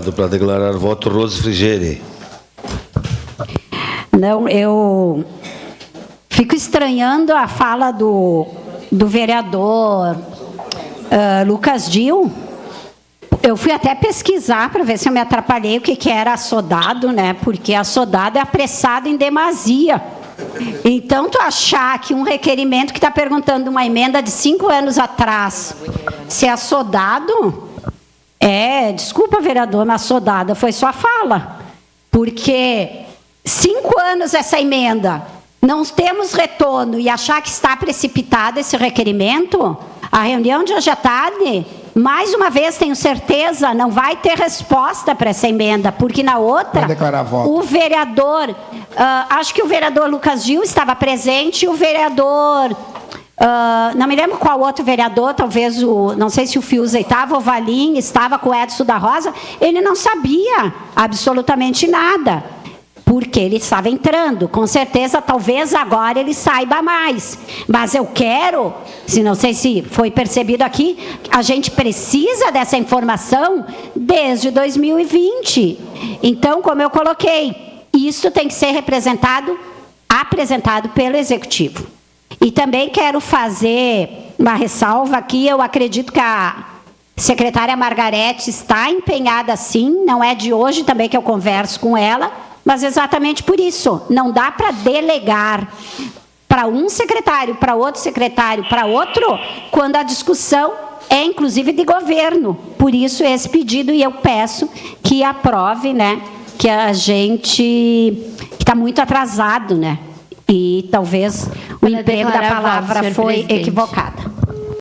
Obrigado. Para declarar voto, Rose Frigeri. Não, eu fico estranhando a fala do vereador Lucas Dil. Eu fui até pesquisar para ver se eu me atrapalhei o que era assodado, né? Porque assodado é apressado em demasia. Então, tu achar que um requerimento que está perguntando uma emenda de 5 anos atrás, se é assodado, desculpa, vereador, mas assodada foi sua fala. Porque 5 anos essa emenda, não temos retorno e achar que está precipitado esse requerimento, a reunião de hoje à tarde, mais uma vez, tenho certeza, não vai ter resposta para essa emenda, porque na outra, o vereador, acho que o vereador Lucas Gil estava presente, o vereador, não me lembro qual outro vereador, talvez, não sei se o Fiuza estava, o Valim estava com o Edson da Rosa, ele não sabia absolutamente nada, porque ele estava entrando. Com certeza, talvez agora ele saiba mais. Mas eu quero, não sei se foi percebido aqui, a gente precisa dessa informação desde 2020. Então, como eu coloquei, isso tem que ser apresentado pelo Executivo. E também quero fazer uma ressalva aqui, eu acredito que a secretária Margarete está empenhada sim, não é de hoje também que eu converso com ela, mas exatamente por isso, não dá para delegar para um secretário, para outro secretário, para outro, quando a discussão é inclusive de governo. Por isso esse pedido, e eu peço que aprove, né, que a gente está muito atrasado, né, e talvez o emprego da palavra foi equivocado.